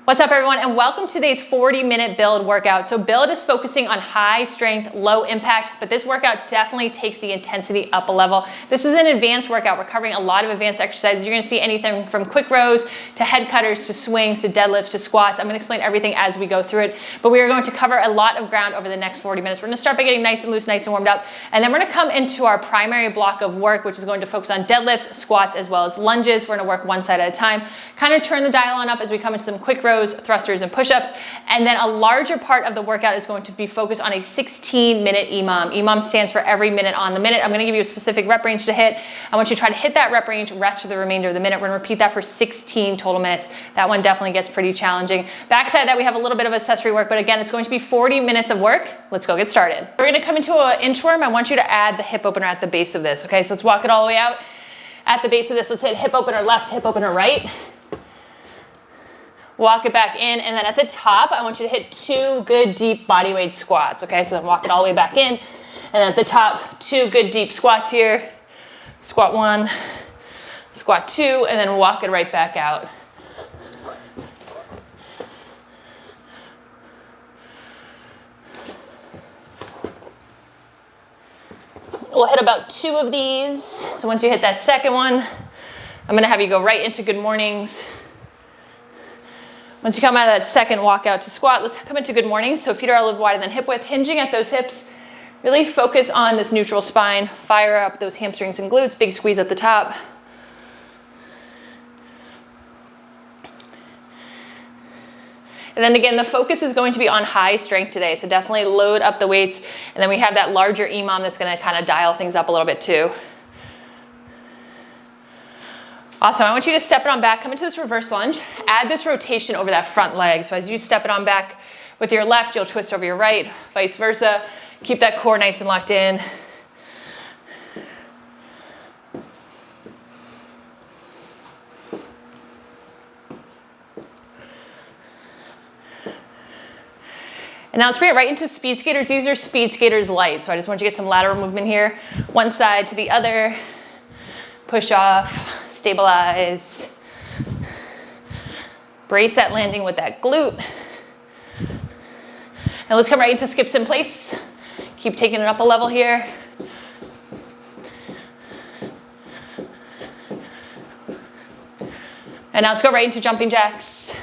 What's up everyone, and welcome to today's 40-minute build workout. So build is focusing on high strength, low impact, but this workout definitely takes the intensity up a level. This is an advanced workout. We're covering a lot of advanced exercises. You're gonna see anything from quick rows to head cutters to swings to deadlifts to squats. I'm gonna explain everything as we go through it, but we are going to cover a lot of ground over the next 40 minutes. We're gonna start by getting nice and loose, nice and warmed up, and then we're gonna come into our primary block of work, which is going to focus on deadlifts, squats, as well as lunges. We're gonna work one side at a time, kind of turn the dial on up as we come into some quick rows, thrusters, and push-ups. And then a larger part of the workout is going to be focused on a 16-minute EMOM. EMOM stands for every minute on the minute. I'm going to give you a specific rep range to hit. I want you to try to hit that rep range, rest for the remainder of the minute. We're going to repeat that for 16 total minutes. That one definitely gets pretty challenging. Backside that, we have a little bit of accessory work, but again, it's going to be 40 minutes of work. Let's go get started. We're going to come into an inchworm. I want you to add the hip opener at the base of this. Okay, so let's walk it all the way out. At the base of this, let's hit hip opener left, hip opener right. Walk it back in, and then at the top, I want you to hit 2 good deep bodyweight squats, okay? So then walk it all the way back in, and then at the top, 2 good deep squats here. Squat 1, squat 2, and then walk it right back out. We'll hit about 2 of these. So once you hit that second one, I'm gonna have you go right into good mornings. Once you come out of that second walkout to squat, let's come into good morning. So feet are a little wider than hip width, hinging at those hips. Really focus on this neutral spine. Fire up those hamstrings and glutes, big squeeze at the top. And then again, the focus is going to be on high strength today. So definitely load up the weights. And then we have that larger EMOM that's gonna kind of dial things up a little bit too. Awesome, I want you to step it on back, come into this reverse lunge, add this rotation over that front leg. So as you step it on back with your left, you'll twist over your right, vice versa. Keep that core nice and locked in. And now let's bring it right into speed skaters. These are speed skaters light. So I just want you to get some lateral movement here. One side to the other, push off. Stabilize. Brace that landing with that glute. And let's come right into skips in place. Keep taking it up a level here. And now let's go right into jumping jacks.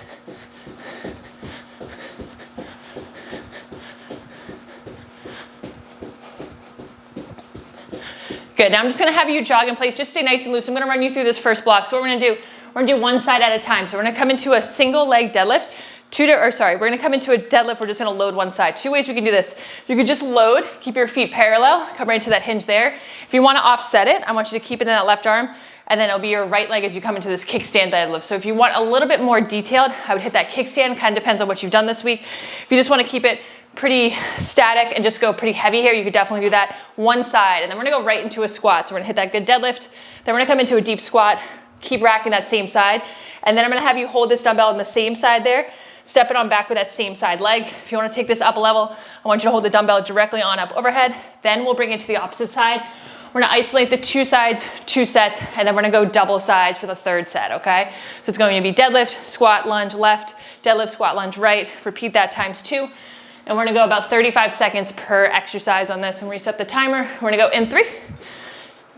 Good, now I'm just gonna have you jog in place, just stay nice and loose. I'm gonna run you through this first block. So what we're gonna do one side at a time. So we're gonna come into a single leg deadlift, we're gonna come into a deadlift, we're just gonna load one side. 2 ways we can do this. You can just load, keep your feet parallel, come right into that hinge there. If you wanna offset it, I want you to keep it in that left arm, and then it'll be your right leg as you come into this kickstand deadlift. So if you want a little bit more detailed, I would hit that kickstand, kind of depends on what you've done this week. If you just wanna keep it pretty static and just go pretty heavy here, you could definitely do that one side. And then we're gonna go right into a squat. So we're gonna hit that good deadlift. Then we're gonna come into a deep squat, keep racking that same side. And then I'm gonna have you hold this dumbbell on the same side there, step it on back with that same side leg. If you wanna take this up a level, I want you to hold the dumbbell directly on up overhead. Then we'll bring it to the opposite side. We're gonna isolate the 2 sides, 2 sets, and then we're gonna go double sides for the 3rd set, okay? So it's going to be deadlift, squat, lunge, left, deadlift, squat, lunge, right. Repeat that times 2. And we're gonna go about 35 seconds per exercise on this and reset the timer. We're gonna go in 3,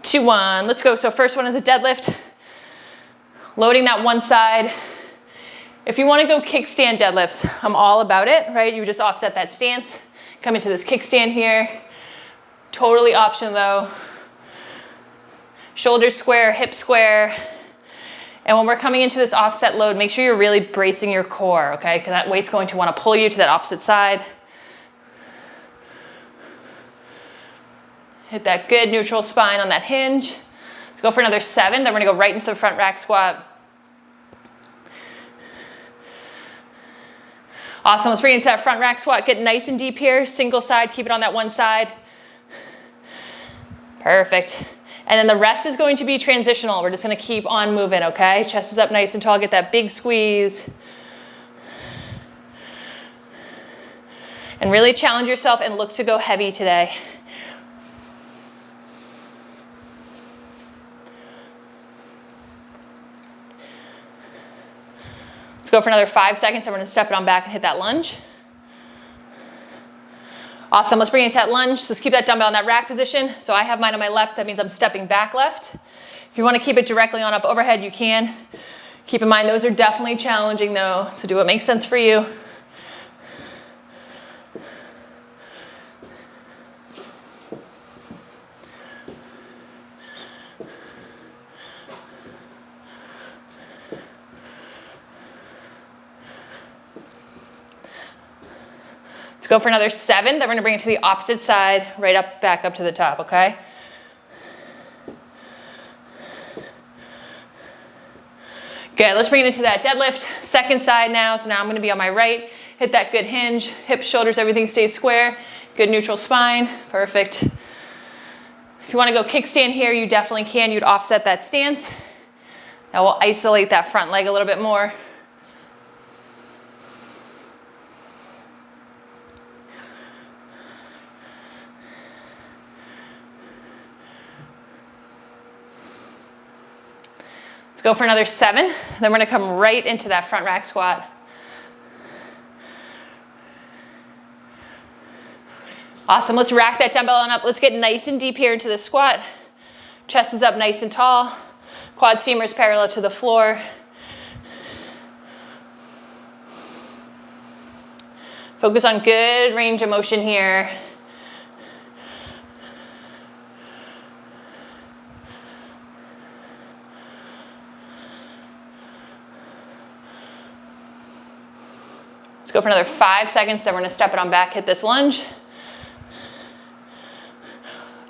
2, 1, let's go. So first one is a deadlift, loading that one side. If you wanna go kickstand deadlifts, I'm all about it, right? You just offset that stance, come into this kickstand here. Totally optional though. Shoulders square, hips square. And when we're coming into this offset load, make sure you're really bracing your core, okay? Because that weight's going to want to pull you to that opposite side. Hit that good neutral spine on that hinge. Let's go for another 7. Then we're gonna go right into the front rack squat. Awesome, let's bring it into that front rack squat. Get nice and deep here, single side, keep it on that one side. Perfect. And then the rest is going to be transitional. We're just gonna keep on moving, okay? Chest is up nice and tall, get that big squeeze. And really challenge yourself and look to go heavy today. Let's go for another 5 seconds. I'm gonna step it on back and hit that lunge. Awesome, let's bring it into that lunge. Let's keep that dumbbell in that rack position. So I have mine on my left, that means I'm stepping back left. If you wanna keep it directly on up overhead, you can. Keep in mind, those are definitely challenging though, so do what makes sense for you. Let's go for another 7. Then we're gonna bring it to the opposite side, right up, back up to the top, okay? Good, let's bring it into that deadlift. Second side now, so now I'm gonna be on my right. Hit that good hinge, hips, shoulders, everything stays square. Good neutral spine, perfect. If you wanna go kickstand here, you definitely can. You'd offset that stance. Now we'll isolate that front leg a little bit more. Go for another 7. Then we're gonna come right into that front rack squat. Awesome, let's rack that dumbbell on up. Let's get nice and deep here into the squat. Chest is up nice and tall. Quads, femurs parallel to the floor. Focus on good range of motion here. Let's go for another 5 seconds, then we're gonna step it on back, hit this lunge.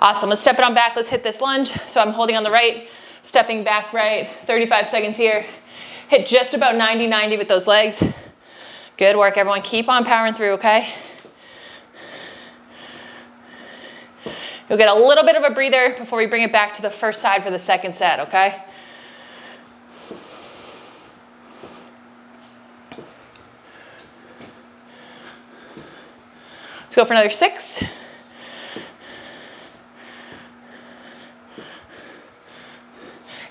Awesome, let's step it on back, let's hit this lunge. So I'm holding on the right, stepping back right, 35 seconds here. Hit just about 90-90 with those legs. Good work, everyone. Keep on powering through, okay? You'll get a little bit of a breather before we bring it back to the first side for the second set, okay? Let's go for another 6.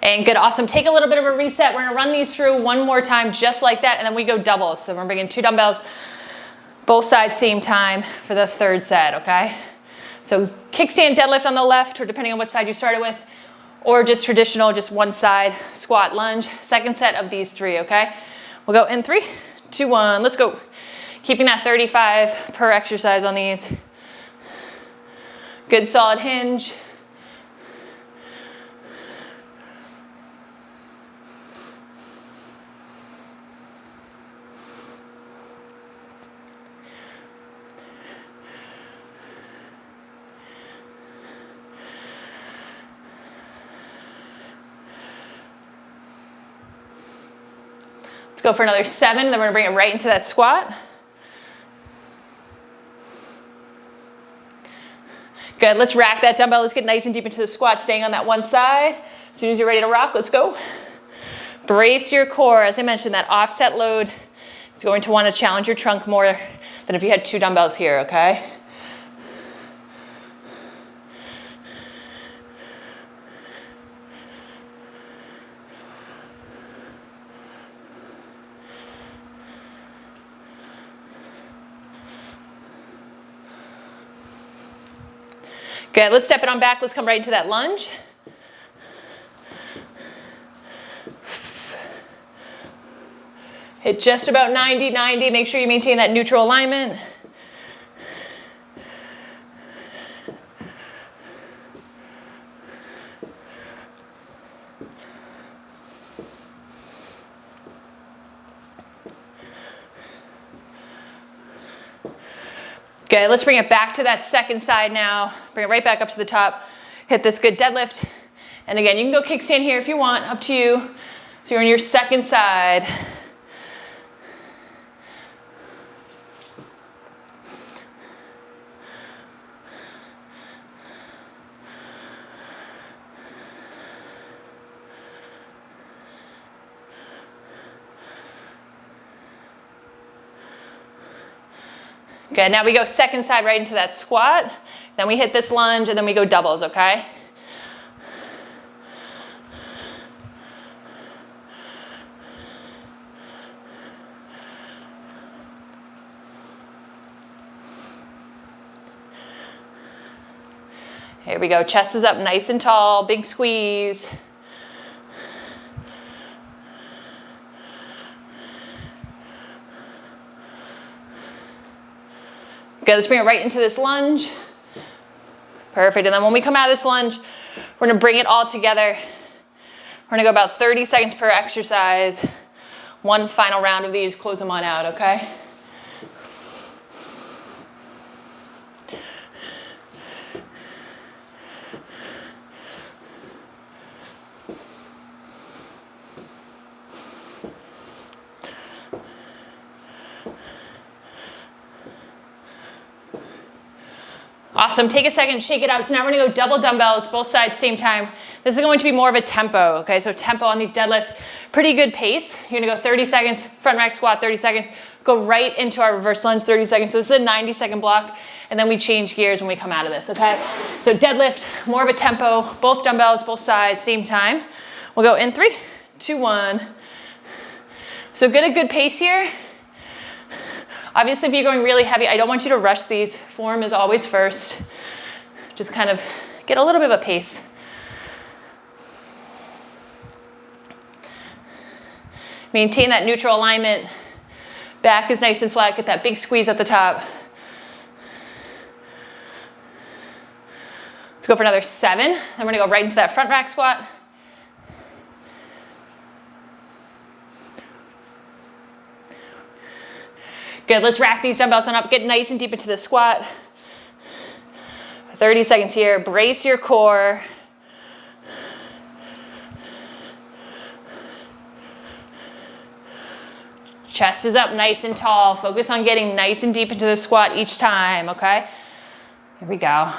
And good, awesome. Take a little bit of a reset. We're gonna run these through one more time just like that, and then we go doubles. So we're bringing 2 dumbbells, both sides same time for the third set, okay? So kickstand deadlift on the left, or depending on what side you started with, or just traditional, just one side squat lunge. Second set of these 3, okay? We'll go in 3, 2, 1, let's go. Keeping that 35 per exercise on these. Good solid hinge. Let's go for another 7, then we're gonna bring it right into that squat. Good, let's rack that dumbbell. Let's get nice and deep into the squat, staying on that one side. As soon as you're ready to rock, let's go. Brace your core. As I mentioned, that offset load is going to want to challenge your trunk more than if you had 2 dumbbells here, okay? Good, let's step it on back. Let's come right into that lunge. Hit just about 90-90. Make sure you maintain that neutral alignment. Good, let's bring it back to that second side now. Bring it right back up to the top. Hit this good deadlift. And again, you can go kickstand here if you want, up to you. So you're on your second side. Good, now we go second side right into that squat. Then we hit this lunge and then we go doubles, okay? Here we go, chest is up nice and tall, big squeeze. Good, let's bring it right into this lunge. Perfect, and then when we come out of this lunge, we're gonna bring it all together. We're gonna go about 30 seconds per exercise. One final round of these, close them on out, okay? Awesome, take a second, shake it out. So now we're gonna go double dumbbells, both sides, same time. This is going to be more of a tempo, okay? So tempo on these deadlifts, pretty good pace. You're gonna go 30 seconds, front rack squat, 30 seconds, go right into our reverse lunge, 30 seconds. So this is a 90-second block, and then we change gears when we come out of this, okay? So deadlift, more of a tempo, both dumbbells, both sides, same time. We'll go in 3, 2, 1. So get a good pace here. Obviously, if you're going really heavy, I don't want you to rush these. Form is always first. Just kind of get a little bit of a pace. Maintain that neutral alignment. Back is nice and flat. Get that big squeeze at the top. Let's go for another 7. Then we're gonna go right into that front rack squat. Good, let's rack these dumbbells on up. Get nice and deep into the squat. 30 seconds here. Brace your core. Chest is up nice and tall. Focus on getting nice and deep into the squat each time, okay? Here we go.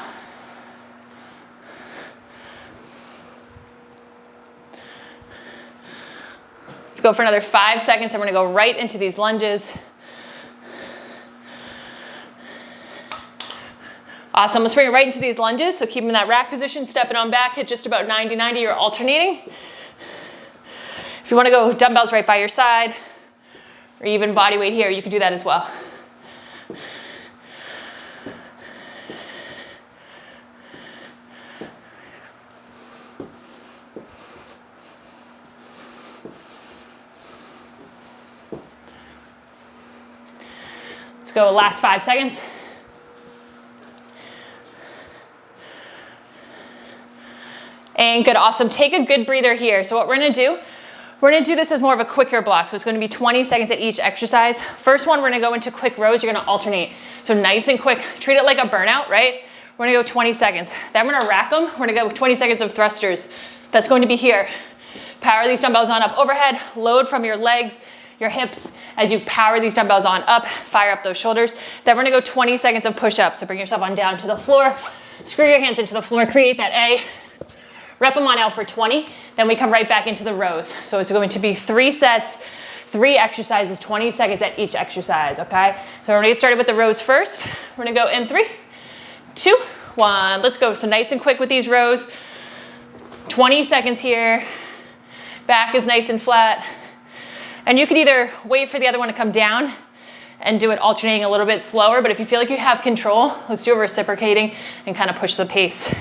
Let's go for another 5 seconds. And we're gonna go right into these lunges. Awesome, let's bring it right into these lunges. So keep them in that rack position, stepping on back, hit just about 90-90, you're alternating. If you wanna go dumbbells right by your side, or even body weight here, you can do that as well. Let's go last 5 seconds. And good, awesome. Take a good breather here. So what we're gonna do this as more of a quicker block. So it's gonna be 20 seconds at each exercise. First one, we're gonna go into quick rows. You're gonna alternate. So nice and quick. Treat it like a burnout, right? We're gonna go 20 seconds. Then we're gonna rack them. We're gonna go 20 seconds of thrusters. That's going to be here. Power these dumbbells on up overhead. Load from your legs, your hips. As you power these dumbbells on up, fire up those shoulders. Then we're gonna go 20 seconds of push-ups. So bring yourself on down to the floor. Screw your hands into the floor, create that A. Rep them on out for 20, then we come right back into the rows. So it's going to be 3 sets, 3 exercises, 20 seconds at each exercise, okay? So we're gonna get started with the rows first. We're gonna go in 3, 2, 1. Let's go, so nice and quick with these rows. 20 seconds here. Back is nice and flat. And you could either wait for the other one to come down and do it alternating a little bit slower, but if you feel like you have control, let's do a reciprocating and kind of push the pace.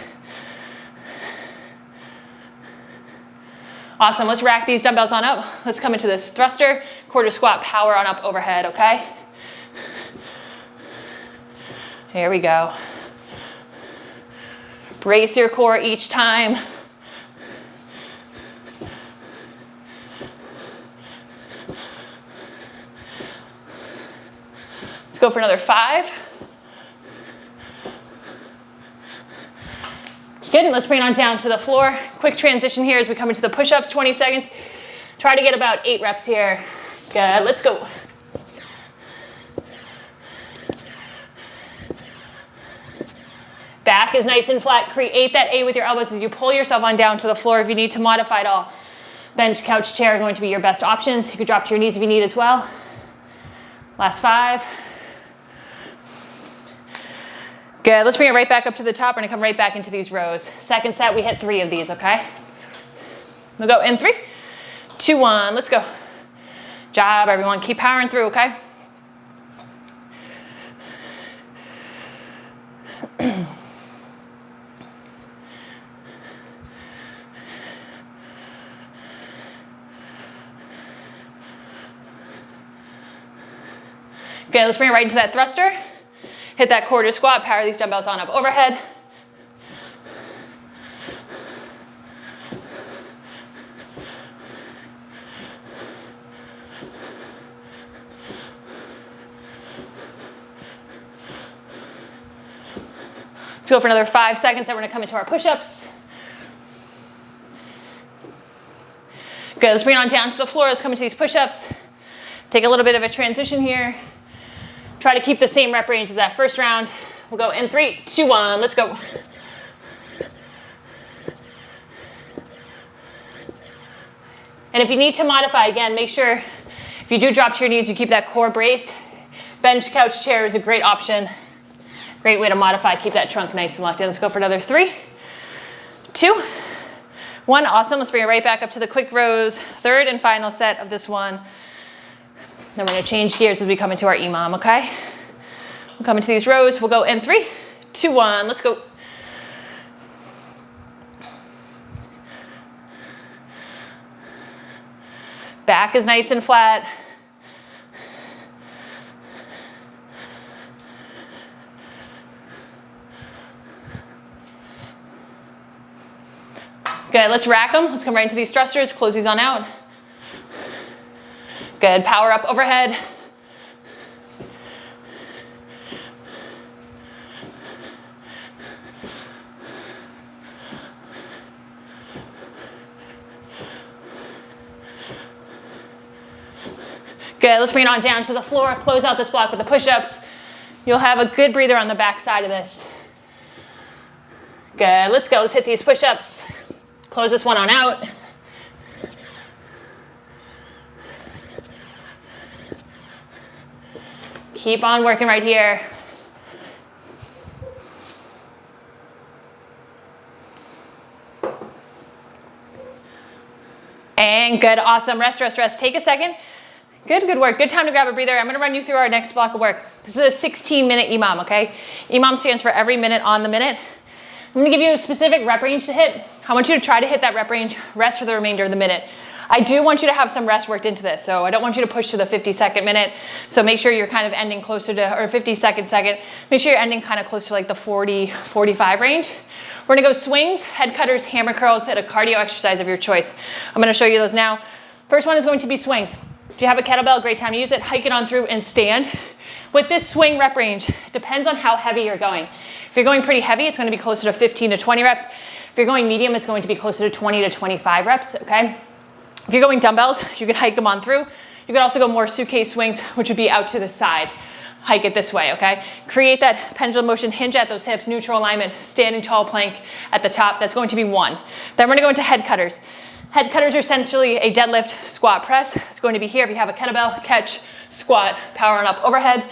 Awesome, let's rack these dumbbells on up. Let's come into this thruster, quarter squat, power on up overhead, okay? Here we go. Brace your core each time. Let's go for another 5. Good, let's bring it on down to the floor. Quick transition here as we come into the push-ups, 20 seconds. Try to get about 8 reps here. Good, let's go. Back is nice and flat. Create that A with your elbows as you pull yourself on down to the floor. If you need to modify it all, bench, couch, chair are going to be your best options. You could drop to your knees if you need as well. Last 5. Good, let's bring it right back up to the top. We're gonna come right back into these rows. Second set, we hit 3 of these, okay? We'll go in 3, 2, 1, let's go. Job, everyone, keep powering through, okay? Okay, let's bring it right into that thruster. Hit that quarter squat, power these dumbbells on up overhead. Let's go for another 5 seconds, then we're gonna come into our push-ups. Good, let's bring it on down to the floor. Let's come into these push-ups. Take a little bit of a transition here. Try to keep the same rep range as that first round. We'll go in 3, 2, 1, let's go. And if you need to modify, again, make sure if you do drop to your knees, you keep that core braced. Bench, couch, chair is a great option. Great way to modify, keep that trunk nice and locked in. Let's go for another 3, 2, 1, awesome. Let's bring it right back up to the quick rows. Third and final set of this one. Then we're gonna change gears as we come into our EMOM, okay? We'll come into these rows. We'll go in 3, 2, 1, let's go. Back is nice and flat. Good, let's rack them. Let's come right into these thrusters, close these on out. Good, power up overhead. Good, let's bring it on down to the floor, close out this block with the push-ups. You'll have a good breather on the back side of this. Good, let's go, let's hit these push-ups. Close this one on out. Keep on working right here. And good, awesome, rest, rest, rest. Take a second. Good, good work. Good time to grab a breather. I'm gonna run you through our next block of work. This is a 16-minute EMOM, okay? EMOM stands for every minute on the minute. I'm gonna give you a specific rep range to hit. I want you to try to hit that rep range, rest for the remainder of the minute. I do want you to have some rest worked into this, so I don't want you to push to the 50-second minute. So make sure you're kind of ending closer to, or 50-second second. Make sure you're ending kind of close to like the 40, 45 range. We're gonna go swings, head cutters, hammer curls, hit a cardio exercise of your choice. I'm gonna show you those now. First one is going to be swings. If you have a kettlebell, great time to use it. Hike it on through and stand. With this swing rep range, it depends on how heavy you're going. If you're going pretty heavy, it's gonna be closer to 15 to 20 reps. If you're going medium, it's going to be closer to 20 to 25 reps, okay? If you're going dumbbells, you can hike them on through. You could also go more suitcase swings, which would be out to the side. Hike it this way, okay? Create that pendulum motion, hinge at those hips, neutral alignment, standing tall plank at the top. That's going to be 1. Then we're gonna go into head cutters. Head cutters are essentially a deadlift, squat, press. It's going to be here. If you have a kettlebell, catch, squat, power on up overhead.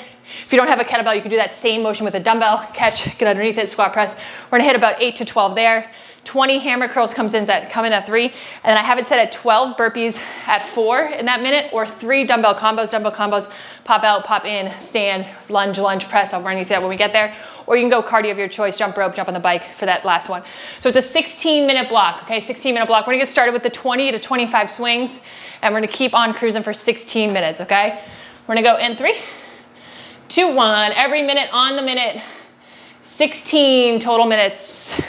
If you don't have a kettlebell, you can do that same motion with a dumbbell, catch, get underneath it, squat, press. We're gonna hit about 8 to 12 there. 20 hammer curls come in at 3. And then I have it set at 12 burpees at 4 in that minute, or 3 dumbbell combos, pop out, pop in, stand, lunge, lunge, press. I'll run you through that when we get there. Or you can go cardio of your choice, jump rope, jump on the bike for that last one. So it's a 16-minute block, okay? 16-minute block. We're gonna get started with the 20 to 25 swings, and we're gonna keep on cruising for 16 minutes, okay? We're gonna go in 3, 2, 1. Every minute on the minute. 16 total minutes.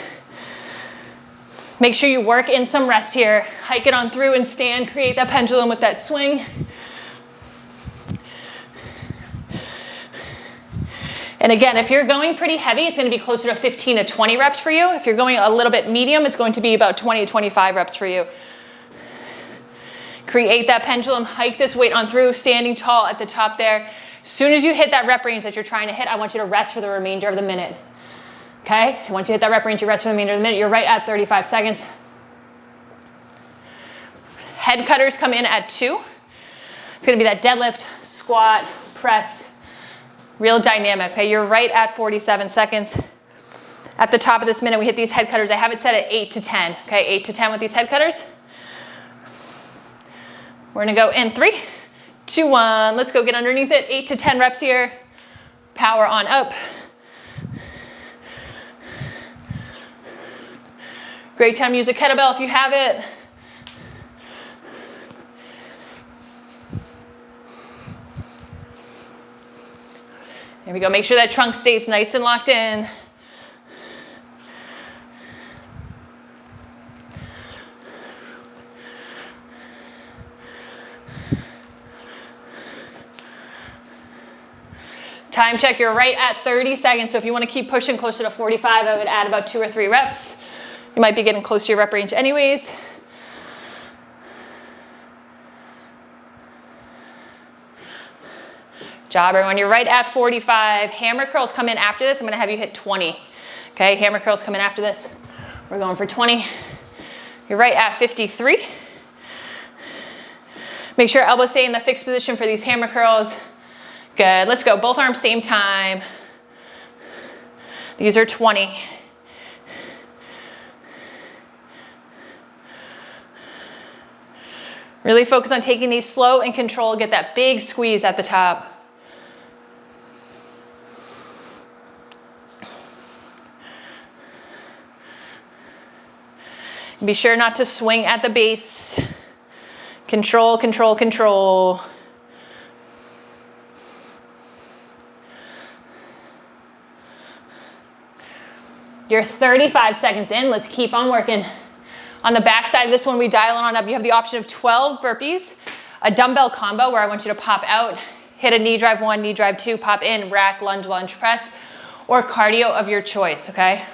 Make sure you work in some rest here. Hike it on through and stand. Create that pendulum with that swing. And again, if you're going pretty heavy, it's gonna be closer to 15 to 20 reps for you. If you're going a little bit medium, it's going to be about 20 to 25 reps for you. Create that pendulum, hike this weight on through, standing tall at the top there. As soon as you hit that rep range that you're trying to hit, I want you to rest for the remainder of the minute. Okay, and once you hit that rep range, you rest for the remainder of the minute. You're right at 35 seconds. Head cutters come in at 2. It's gonna be that deadlift, squat, press, real dynamic, okay? You're right at 47 seconds. At the top of this minute, we hit these head cutters. I have it set at 8 to 10, okay? 8 to 10 with these head cutters. We're gonna go in 3, 2, 1. Let's go get underneath it. 8 to 10 reps here. Power on up. Great time to use a kettlebell if you have it. Here we go. Make sure that trunk stays nice and locked in. Time check, you're right at 30 seconds. So if you want to keep pushing closer to 45, I would add about 2 or 3 reps. You might be getting close to your rep range anyways. Job, everyone. You're right at 45. Hammer curls come in after this. I'm going to have you hit 20. Okay, hammer curls come in after this. We're going for 20. You're right at 53. Make sure elbows stay in the fixed position for these hammer curls. Good, let's go. Both arms same time. These are 20. Really focus on taking these slow and control. Get that big squeeze at the top. Be sure not to swing at the base. Control, control, control. You're 35 seconds in. Let's keep on working. On the back side of this one, we dial it on up. You have the option of 12 burpees, a dumbbell combo where I want you to pop out, hit a knee drive 1, knee drive 2, pop in, rack, lunge, lunge, press, or cardio of your choice, okay?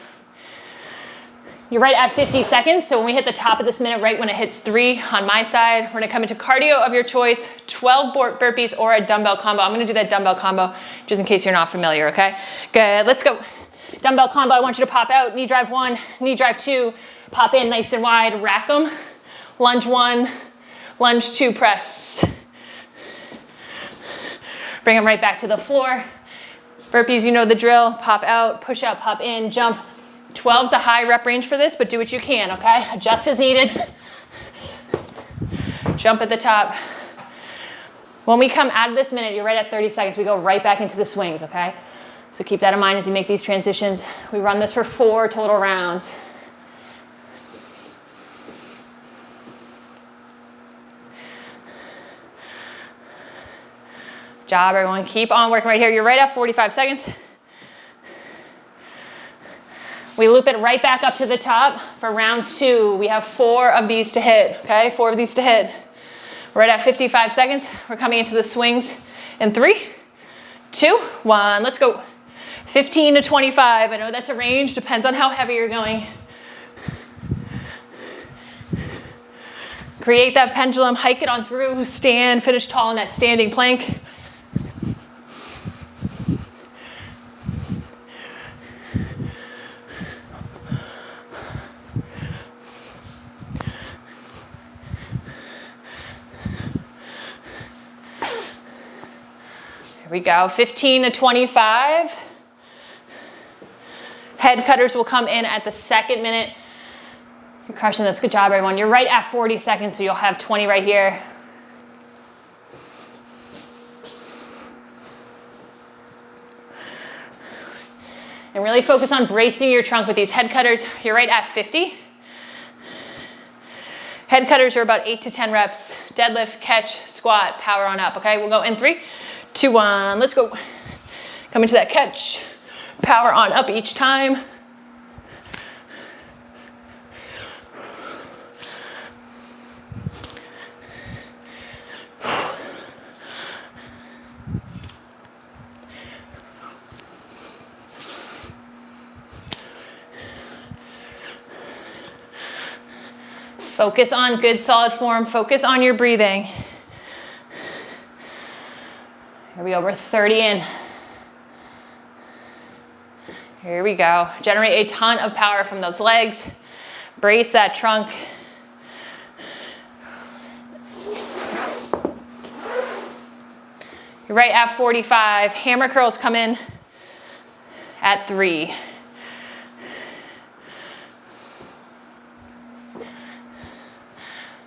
You're right at 50 seconds. So when we hit the top of this minute, right when it hits 3 on my side, we're gonna come into cardio of your choice, 12 burpees or a dumbbell combo. I'm gonna do that dumbbell combo just in case you're not familiar, okay? Good, let's go. Dumbbell combo, I want you to pop out, knee drive 1, knee drive 2, pop in nice and wide, rack them, lunge 1, lunge 2, press. Bring them right back to the floor. Burpees, you know the drill, pop out, push up, pop in, jump. 12's a high rep range for this, but do what you can, okay? Adjust as needed. Jump at the top. When we come out of this minute, you're right at 30 seconds, we go right back into the swings, okay? So keep that in mind as you make these transitions. We run this for 4 total rounds. Job, everyone. Keep on working right here. You're right at 45 seconds. We loop it right back up to the top for round 2. We have 4 of these to hit, okay? 4 of these to hit. We're right at 55 seconds. We're coming into the swings in 3, 2, 1. Let's go. 15 to 25. I know that's a range. Depends on how heavy you're going. Create that pendulum. Hike it on through. Stand. Finish tall in that standing plank. Here we go. 15 to 25. Head cutters will come in at the second minute. You're crushing this. Good job, everyone. You're right at 40 seconds, so you'll have 20 right here. And really focus on bracing your trunk with these head cutters. You're right at 50. Head cutters are about 8 to 10 reps. Deadlift, catch, squat, power on up, okay? We'll go in 3, 2, 1. Let's go. Come into that catch. Power on up each time. Focus on good solid form. Focus on your breathing. Here we go. We're 30 in. Here we go. Generate a ton of power from those legs. Brace that trunk. You're right at 45. Hammer curls come in at 3.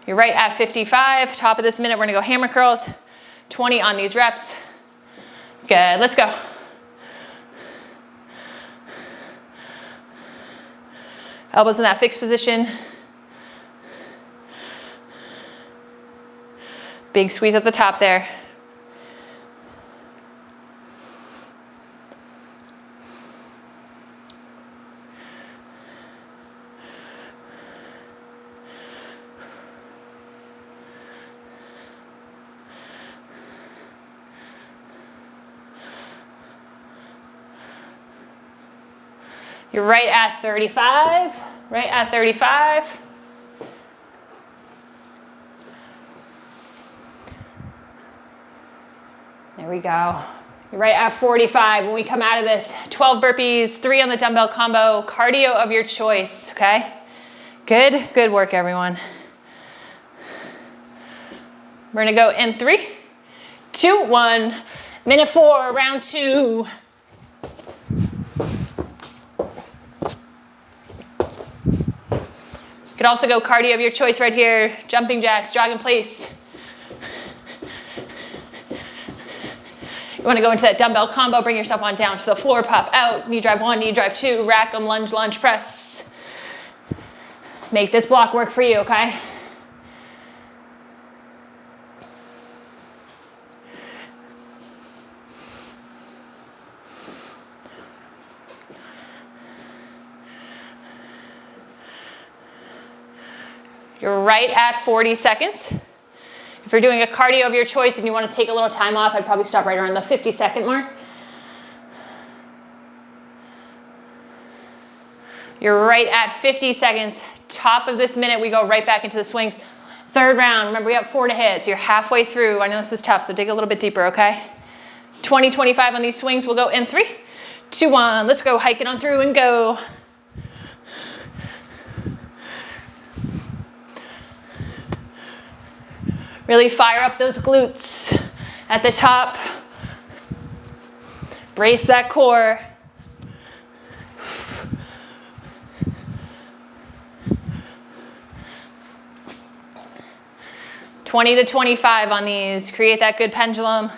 You're right at 55. Top of this minute, we're gonna go hammer curls. 20 on these reps. Good, let's go. Elbows in that fixed position. Big squeeze at the top there. You're right at 35, right at 35. There we go. You're right at 45. When we come out of this, 12 burpees, 3 on the dumbbell combo, cardio of your choice, okay? Good work, everyone. We're gonna go in 3, 2, 1. Minute 4, round 2. You could also go cardio of your choice right here. Jumping jacks, jog in place. You wanna go into that dumbbell combo, bring yourself on down to the floor, pop out, knee drive 1, knee drive 2, rack them, lunge, lunge, press. Make this block work for you, okay? You're right at 40 seconds. If you're doing a cardio of your choice and you want to take a little time off, I'd probably stop right around the 50-second mark. You're right at 50 seconds. Top of this minute, we go right back into the swings. Third round, remember we have 4 to hit, so you're halfway through. I know this is tough, so dig a little bit deeper, okay? 20, 25 on these swings. We'll go in 3, 2, 1. Let's go, hike it on through and go. Really fire up those glutes at the top. Brace that core. $20 to $25 on these. Create that good pendulum.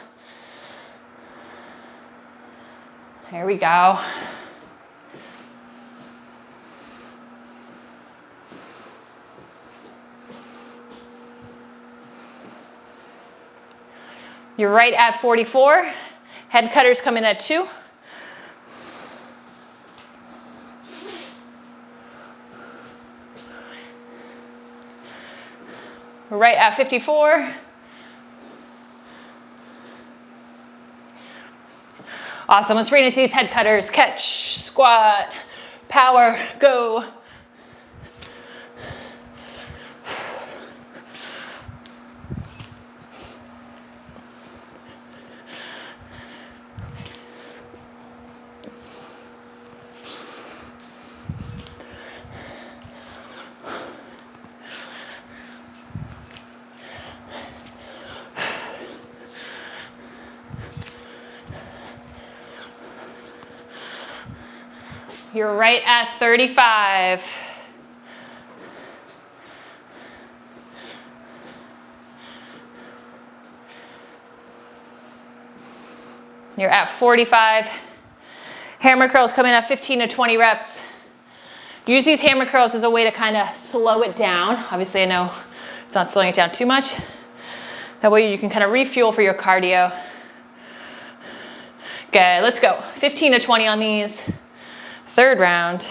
There we go. You're right at 44. Head cutters come in at 2. We're right at 54. Awesome. Let's bring into these head cutters. Catch, squat, power, go. You're right at 35. You're at 45. Hammer curls come in at 15 to 20 reps. Use these hammer curls as a way to kind of slow it down. Obviously, I know it's not slowing it down too much. That way you can kind of refuel for your cardio. Good, let's go. 15 to 20 on these. Third round.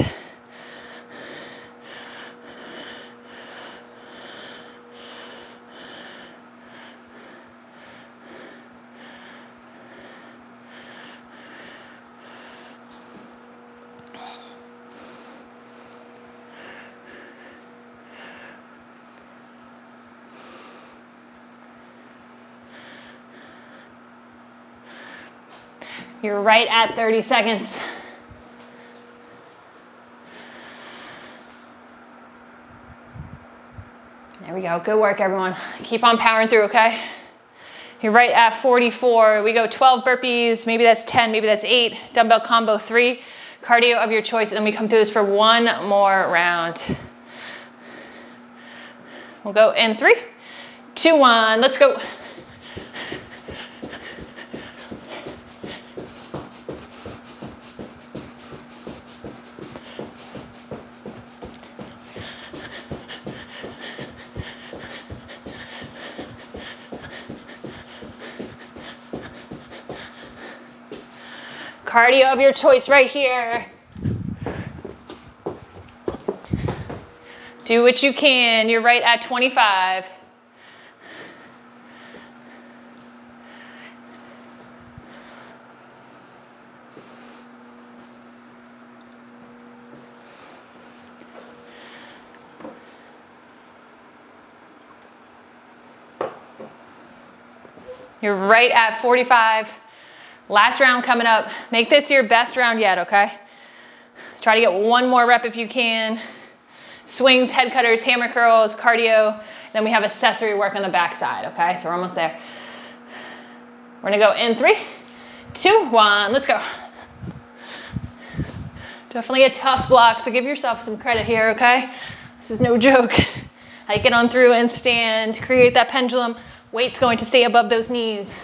You're right at 30 seconds. There we go. Good work, everyone. Keep on powering through, okay? You're right at 44. We go 12 burpees. Maybe that's 10. Maybe that's 8. Dumbbell combo 3. Cardio of your choice. And then we come through this for one more round. We'll go in 3, 2, 1. Let's go. Cardio of your choice right here. Do what you can. You're right at 25. You're right at 45. Last round coming up. Make this your best round yet, okay? Try to get one more rep if you can. Swings, head cutters, hammer curls, cardio. Then we have accessory work on the back side, okay? So we're almost there. We're gonna go in 3, 2, 1, let's go. Definitely a tough block, so give yourself some credit here, okay? This is no joke. Hike it on through and stand, create that pendulum. Weight's going to stay above those knees.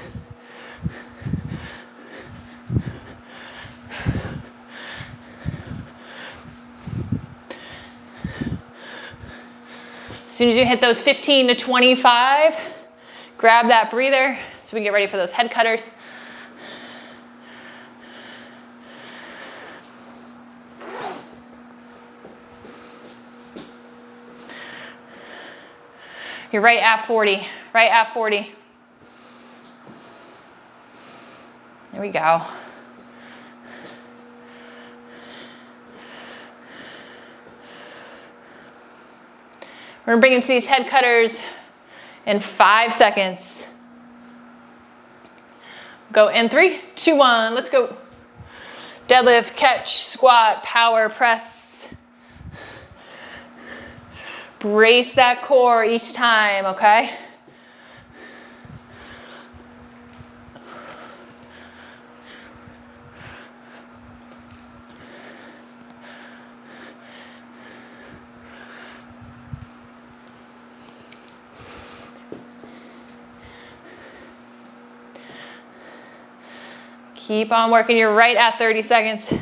As soon as you hit those 15 to 25, grab that breather so we can get ready for those head cutters. You're right at 40, right at 40. There we go. We're gonna bring into these head cutters in 5 seconds. Go in 3, 2, 1, let's go. Deadlift, catch, squat, power, press. Brace that core each time, okay? Keep on working. You're right at 30 seconds.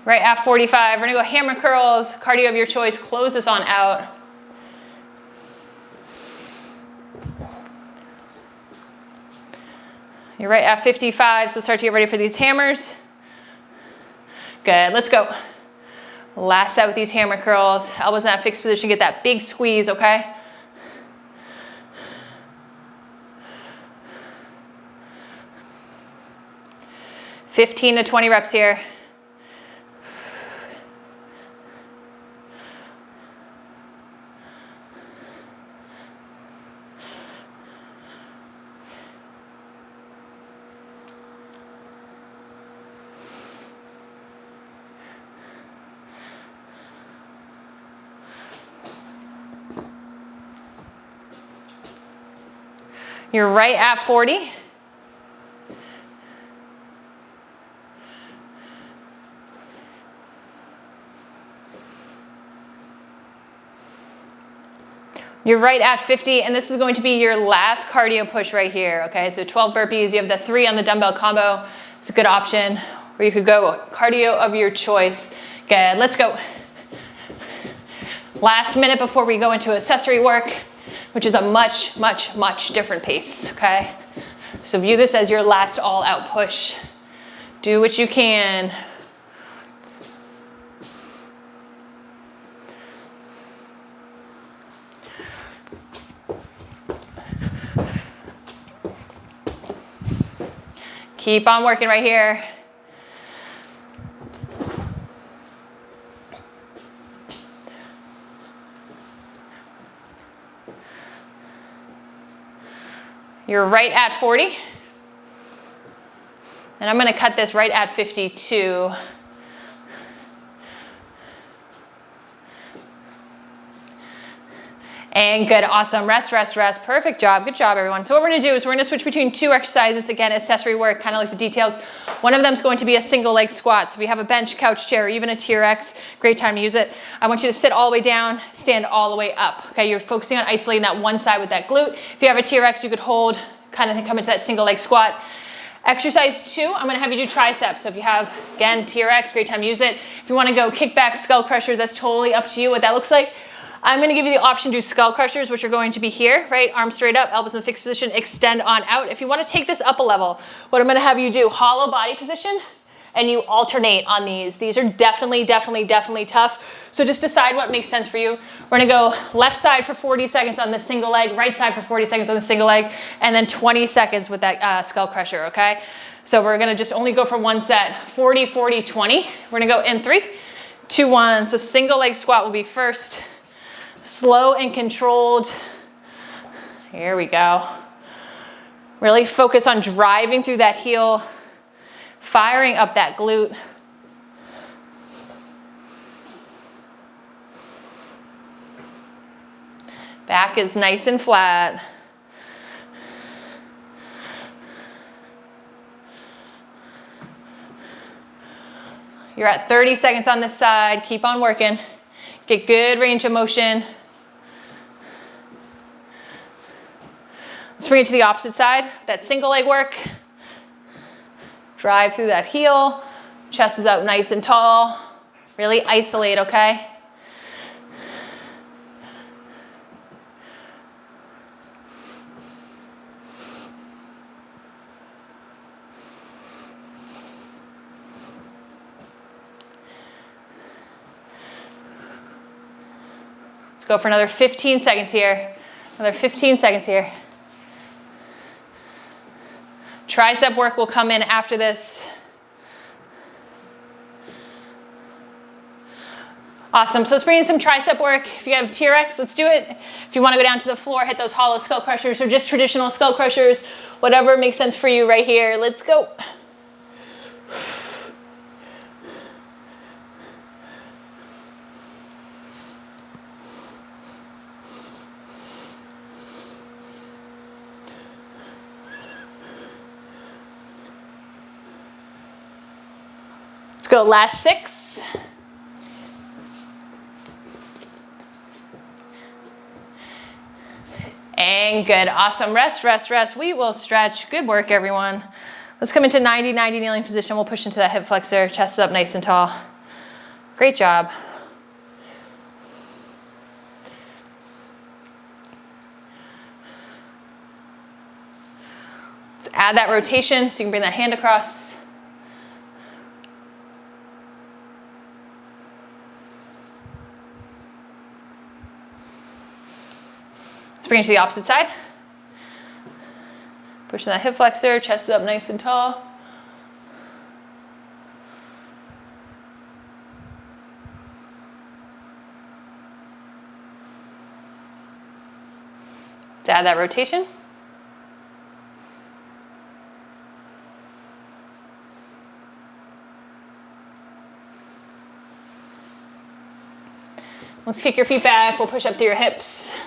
Right at 45, we're gonna go hammer curls, cardio of your choice, close this on out. You're right at 55, so start to get ready for these hammers. Good, let's go. Last set with these hammer curls, elbows in that fixed position, get that big squeeze, okay? $15 to 20 reps here. You're right at 40. You're right at 50, and this is going to be your last cardio push right here, okay? So 12 burpees, you have the 3 on the dumbbell combo. It's a good option, or you could go cardio of your choice. Good, let's go. Last minute before we go into accessory work, which is a much, much, much different pace, okay? So view this as your last all-out push. Do what you can. Keep on working right here. You're right at 40. And I'm gonna cut this right at 52. And good, awesome, rest, rest, rest. Perfect job, good job everyone. So what we're gonna do is we're gonna switch between 2 exercises. Again, accessory work, kind of like the details. One of them is going to be a single leg squat. So if you have a bench, couch, chair, or even a TRX, great time to use it. I want you to sit all the way down, stand all the way up. Okay, you're focusing on isolating that one side with that glute. If you have a TRX, you could hold, kind of come into that single leg squat. Exercise 2, I'm gonna have you do triceps. So if you have, again, TRX, great time to use it. If you wanna go kickback, skull crushers, that's totally up to you what that looks like. I'm gonna give you the option to do skull crushers, which are going to be here, right? Arms straight up, elbows in the fixed position, extend on out. If you wanna take this up a level, what I'm gonna have you do, hollow body position, and you alternate on these. These are definitely tough. So just decide what makes sense for you. We're gonna go left side for 40 seconds on the single leg, right side for 40 seconds on the single leg, and then 20 seconds with that skull crusher, okay? So we're gonna just only go for one set, 40, 40, 20. We're gonna go in 3, 2, 1. So single leg squat will be first. Slow and controlled. Here we go. Really focus on driving through that heel, firing up that glute. Back is nice and flat. You're at 30 seconds on this side. Keep on working. Get good range of motion. Let's bring it to the opposite side. That single leg work. Drive through that heel. Chest is up nice and tall. Really isolate, okay? Let's go for another 15 seconds here. Another 15 seconds here. Tricep work will come in after this. Awesome, so let's bring in some tricep work. If you have TRX, let's do it. If you wanna go down to the floor, hit those hollow skull crushers or just traditional skull crushers, whatever makes sense for you right here. Let's go. Go last 6. And good, awesome, rest, rest, rest. We will stretch, good work everyone. Let's come into 90-90 kneeling position. We'll push into that hip flexor, chest is up nice and tall. Great job. Let's add that rotation so you can bring that hand across. Bring it to the opposite side. Push that hip flexor, chest is up nice and tall. Let's add that rotation. Let's kick your feet back. We'll push up through your hips.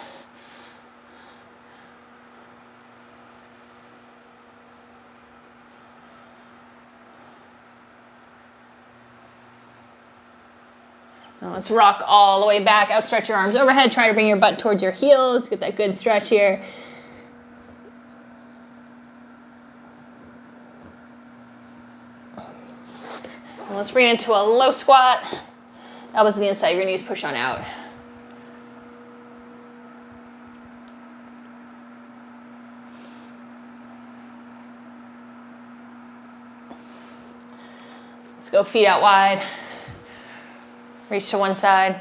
Let's rock all the way back, outstretch your arms overhead, try to bring your butt towards your heels, get that good stretch here. And let's bring it into a low squat. Elbows to the inside, your knees push on out. Let's go feet out wide. Reach to one side.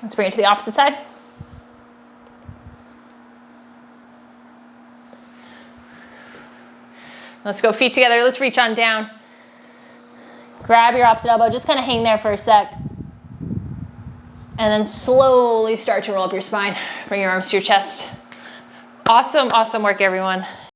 Let's bring it to the opposite side. Let's go feet together. Let's reach on down. Grab your opposite elbow. Just kind of hang there for a sec. And then slowly start to roll up your spine. Bring your arms to your chest. Awesome, awesome work, everyone.